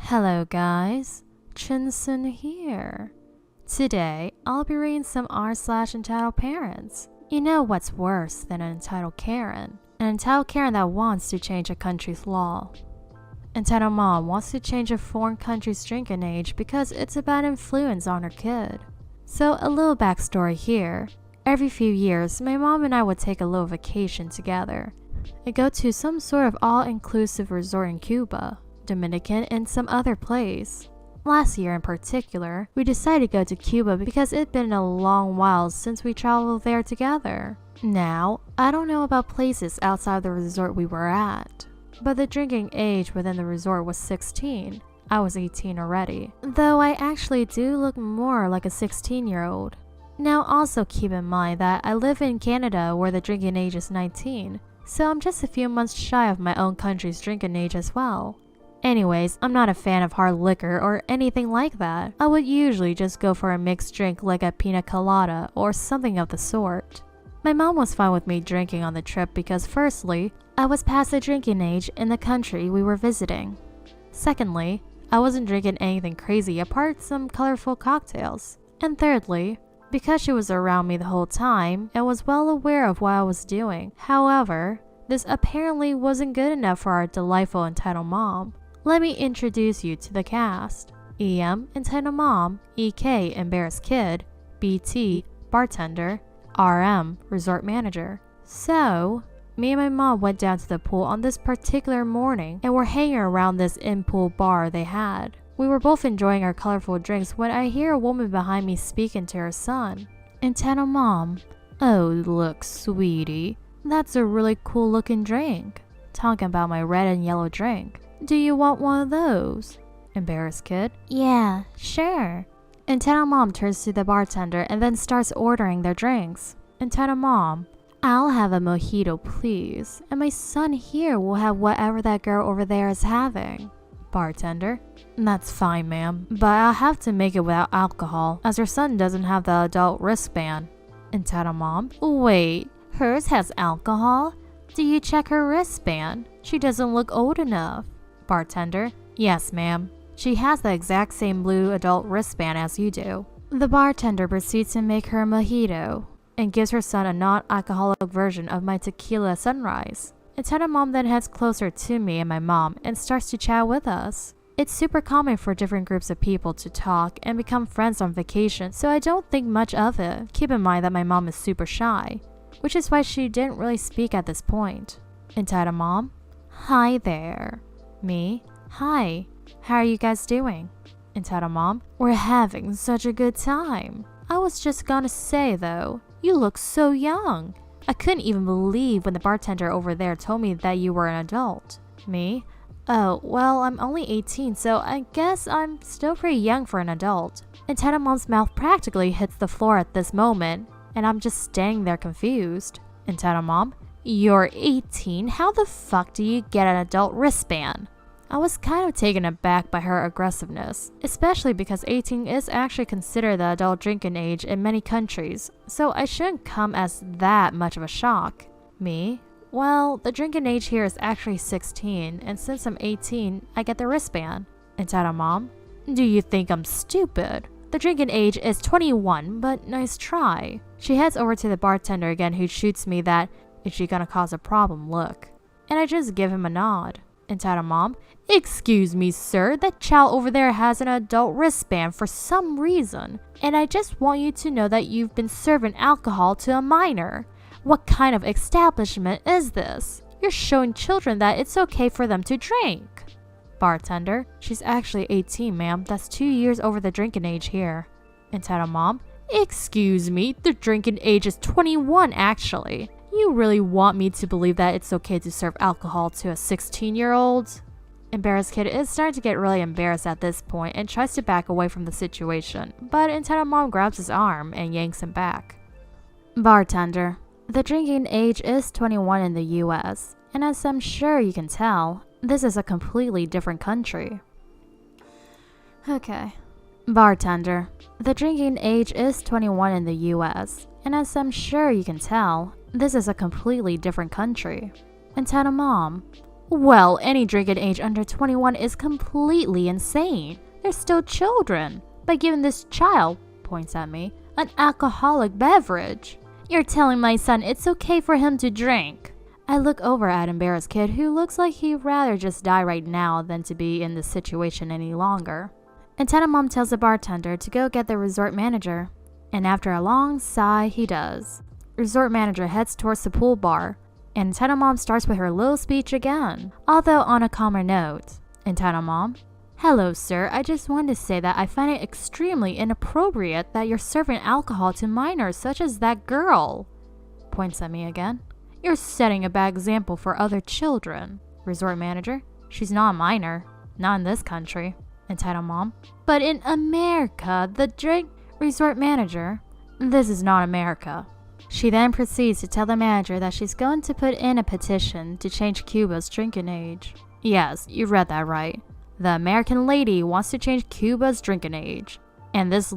Hello guys, Chinsun here. Today, I'll be reading some r/entitled parents. You know what's worse than an entitled Karen? An entitled Karen that wants to change a country's law. Entitled mom wants to change a foreign country's drinking age because it's a bad influence on her kid. So a little backstory here. Every few years, my mom and I would take a little vacation together and go to some sort of all-inclusive resort in Cuba, Dominican, and some other place. Last year in particular, we decided to go to Cuba because it'd been a long while since we traveled there together. Now, I don't know about places outside the resort we were at, but the drinking age within the resort was 16. I was 18 already, though I actually do look more like a 16-year-old. Now also keep in mind that I live in Canada where the drinking age is 19, so I'm just a few months shy of my own country's drinking age as well. Anyways, I'm not a fan of hard liquor or anything like that. I would usually just go for a mixed drink like a pina colada or something of the sort. My mom was fine with me drinking on the trip because firstly, I was past the drinking age in the country we were visiting. Secondly, I wasn't drinking anything crazy apart some colorful cocktails. And thirdly, because she was around me the whole time and was well aware of what I was doing. However, this apparently wasn't good enough for our delightful entitled mom. Let me introduce you to the cast. EM, entitled mom, EK, embarrassed kid, BT, bartender, RM, resort manager. So, me and my mom went down to the pool on this particular morning and were hanging around this in-pool bar they had. We were both enjoying our colorful drinks when I hear a woman behind me speaking to her son. Entitled mom, "Oh look sweetie, that's a really cool looking drink." Talking about my red and yellow drink. "Do you want one of those?" Embarrassed kid, "Yeah, sure." Entitled mom turns to the bartender and then starts ordering their drinks. Entitled mom, "I'll have a mojito please, and my son here will have whatever that girl over there is having." Bartender, "That's fine ma'am, but I'll have to make it without alcohol as your son doesn't have the adult wristband." Entitled mom, "Wait, hers has alcohol? Do you check her wristband? She doesn't look old enough." Bartender, "Yes ma'am, she has the exact same blue adult wristband as you do." The bartender proceeds to make her a mojito and gives her son a non-alcoholic version of my tequila sunrise. Entitled mom then heads closer to me and my mom and starts to chat with us. It's super common for different groups of people to talk and become friends on vacation, so I don't think much of it. Keep in mind that my mom is super shy, which is why she didn't really speak at this point. Entitled mom, "Hi there." Me, "Hi, how are you guys doing?" Entitled mom, "We're having such a good time. I was just gonna say though, you look so young. I couldn't even believe when the bartender over there told me that you were an adult." Me, "Oh, well, I'm only 18, so I guess I'm still pretty young for an adult." Entitled mom's mouth practically hits the floor at this moment, and I'm just standing there confused. Entitled mom, "You're 18, how the fuck do you get an adult wristband?" I was kind of taken aback by her aggressiveness, especially because 18 is actually considered the adult drinking age in many countries, so I shouldn't come as that much of a shock. Me, "Well, the drinking age here is actually 16, and since I'm 18, I get the wristband." Entitled mom, "Do you think I'm stupid? The drinking age is 21, but nice try." She heads over to the bartender again, who shoots me that "is she gonna cause a problem" look, and I just give him a nod. Entitled mom, "Excuse me sir, that child over there has an adult wristband for some reason, and I just want you to know that you've been serving alcohol to a minor. What kind of establishment is this? You're showing children that it's okay for them to drink." Bartender, "She's actually 18 ma'am, that's 2 years over the drinking age here." Entitled mom, "Excuse me, the drinking age is 21 actually. You really want me to believe that it's okay to serve alcohol to a 16-year-old? Embarrassed kid is starting to get really embarrassed at this point and tries to back away from the situation, but entitled mom grabs his arm and yanks him back. Bartender, "The drinking age is 21 in the US, and as I'm sure you can tell, this is a completely different country." Okay. Bartender, "The drinking age is 21 in the US, and as I'm sure you can tell, this is a completely different country." Entitled mom, Well, any drinking age under 21 is completely insane. They're still children. By giving this child, points at me, an alcoholic beverage. You're telling my son it's okay for him to drink. I look over at embarrassed kid who looks like he'd rather just die right now than to be in this situation any longer. Entitled Mom tells the bartender to go get the resort manager, and after a long sigh, he does. Resort manager heads towards the pool bar, and Entitled Mom starts with her little speech again, although on a calmer note. Entitled Mom: "Hello, sir. I just wanted to say that I find it extremely inappropriate that you're serving alcohol to minors such as that girl." Points at me again. "You're setting a bad example for other children." Resort manager: "She's not a minor. Not in this country." Entitled Mom: "But in America, the drink..." Resort manager: "This is not America." She then proceeds to tell the manager that she's going to put in a petition to change Cuba's drinking age. Yes, you read that right. The American lady wants to change Cuba's drinking age. And this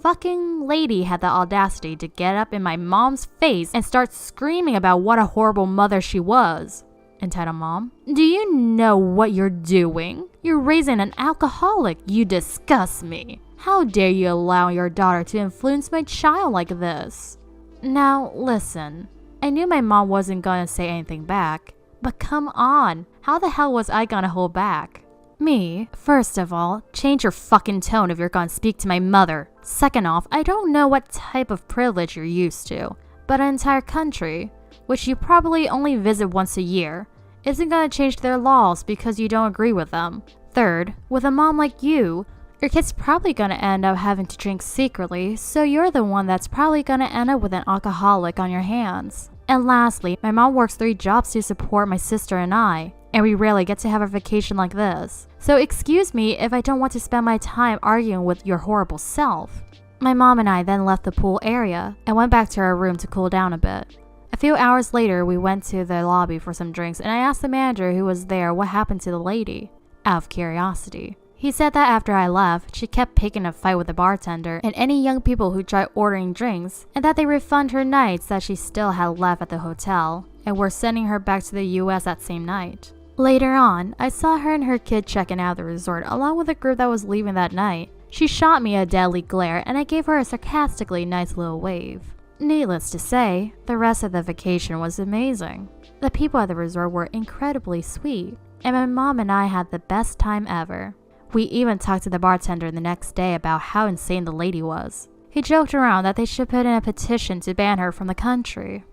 fucking lady had the audacity to get up in my mom's face and start screaming about what a horrible mother she was. Entitled Mom: "Do you know what you're doing? You're raising an alcoholic. You disgust me. How dare you allow your daughter to influence my child like this?" Now, listen. I knew my mom wasn't gonna say anything back. But come on, how the hell was I gonna hold back? Me, first of all, change your fucking tone if you're gonna speak to my mother. Second off, I don't know what type of privilege you're used to, but an entire country, which you probably only visit once a year, isn't gonna change their laws because you don't agree with them. Third, with a mom like you, your kid's probably gonna end up having to drink secretly, so you're the one that's probably gonna end up with an alcoholic on your hands. And lastly, my mom works 3 jobs to support my sister and I, and we rarely get to have a vacation like this. So excuse me if I don't want to spend my time arguing with your horrible self. My mom and I then left the pool area and went back to our room to cool down a bit. A few hours later, we went to the lobby for some drinks, and I asked the manager who was there what happened to the lady, out of curiosity. He said that after I left, she kept picking a fight with the bartender and any young people who tried ordering drinks, and that they refund her nights that she still had left at the hotel, and were sending her back to the US that same night. Later on, I saw her and her kid checking out of the resort along with a group that was leaving that night. She shot me a deadly glare, and I gave her a sarcastically nice little wave. Needless to say, the rest of the vacation was amazing. The people at the resort were incredibly sweet, and my mom and I had the best time ever. We even talked to the bartender the next day about how insane the lady was. He joked around that they should put in a petition to ban her from the country.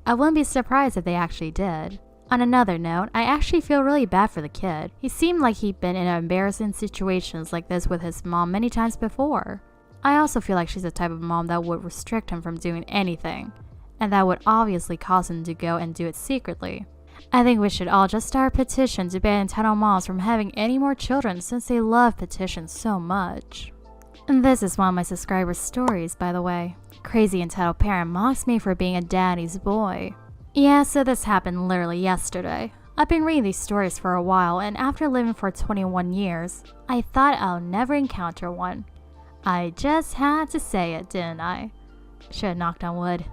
I wouldn't be surprised if they actually did. On another note, I actually feel really bad for the kid. He seemed like he'd been in embarrassing situations like this with his mom many times before. I also feel like she's the type of mom that would restrict him from doing anything, and that would obviously cause him to go and do it secretly. I think we should all just start a petition to ban entitled moms from having any more children since they love petitions so much. And this is one of my subscribers' stories, by the way. Crazy entitled parent mocks me for being a daddy's boy. Yeah, so this happened literally yesterday. I've been reading these stories for a while, and after living for 21 years, I thought I'll never encounter one. I just had to say it, didn't I? Should have knocked on wood.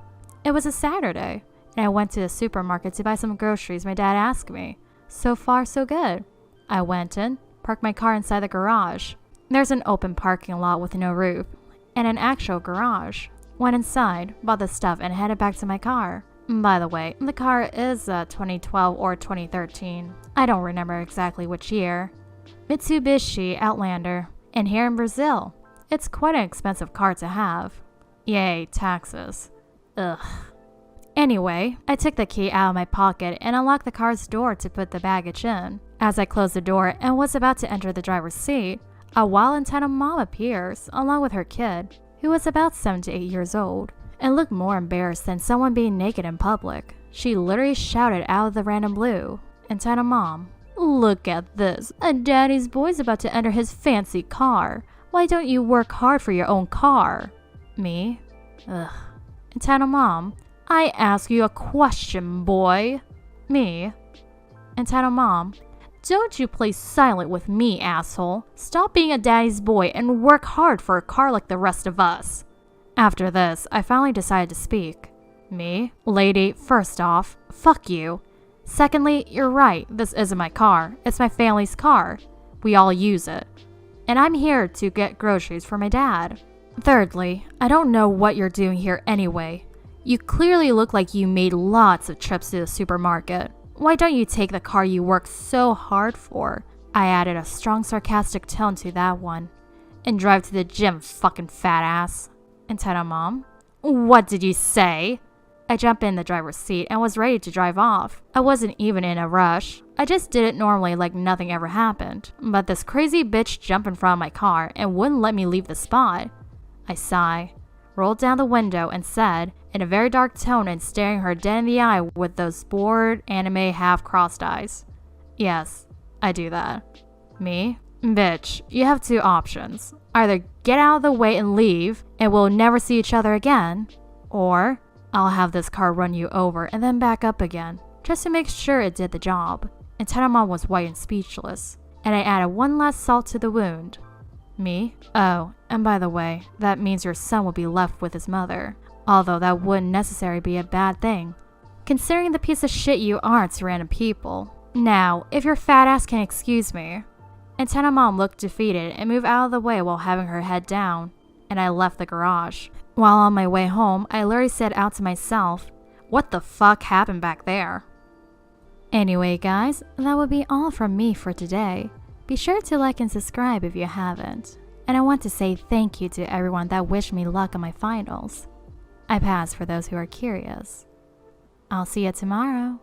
It was a Saturday, and I went to the supermarket to buy some groceries my dad asked me. So far, so good. I went in, parked my car inside the garage. There's an open parking lot with no roof, and an actual garage. Went inside, bought the stuff, and headed back to my car. By the way, the car is 2012 or 2013. I don't remember exactly which year. Mitsubishi Outlander, and here in Brazil. It's quite an expensive car to have. Yay, taxes. Ugh. Anyway, I took the key out of my pocket and unlocked the car's door to put the baggage in. As I closed the door and was about to enter the driver's seat, a well-entitled mom appears, along with her kid, who was about 7 to 8 years old, and looked more embarrassed than someone being naked in public. She literally shouted out of the random blue, "Entitled Mom, look at this, a daddy's boy's about to enter his fancy car. Why don't you work hard for your own car?" Me? Ugh. "Entitled Mom, I ask you a question, boy." Me? "Entitled Mom, don't you play silent with me, asshole. Stop being a daddy's boy and work hard for a car like the rest of us." After this, I finally decided to speak. Me? "Lady, first off, fuck you. Secondly, you're right, this isn't my car. It's my family's car. We all use it. And I'm here to get groceries for my dad. Thirdly, I don't know what you're doing here anyway. You clearly look like you made lots of trips to the supermarket. Why don't you take the car you worked so hard for? I added a strong sarcastic tone to that one. And drive to the gym, fucking fat ass. Entitled Mom. What did you say? I jumped in the driver's seat and was ready to drive off. I wasn't even in a rush. I just did it normally like nothing ever happened. But this crazy bitch jumped in front of my car and wouldn't let me leave the spot. I sighed, rolled down the window and said, in a very dark tone and staring her dead in the eye with those bored anime half-crossed eyes. Yes, I do that. Me? Bitch, you have two options. Either get out of the way and leave, and we'll never see each other again, or I'll have this car run you over and then back up again, just to make sure it did the job. And Mom was white and speechless, and I added one last salt to the wound. Me? Oh, and by the way, that means your son will be left with his mother, although that wouldn't necessarily be a bad thing, considering the piece of shit you are to random people. Now, if your fat ass can excuse me. And Mom looked defeated and moved out of the way while having her head down, and I left the garage. While on my way home, I literally said out to myself, what the fuck happened back there? Anyway guys, that would be all from me for today. Be sure to like and subscribe if you haven't. And I want to say thank you to everyone that wished me luck on my finals. I passed for those who are curious. I'll see you tomorrow.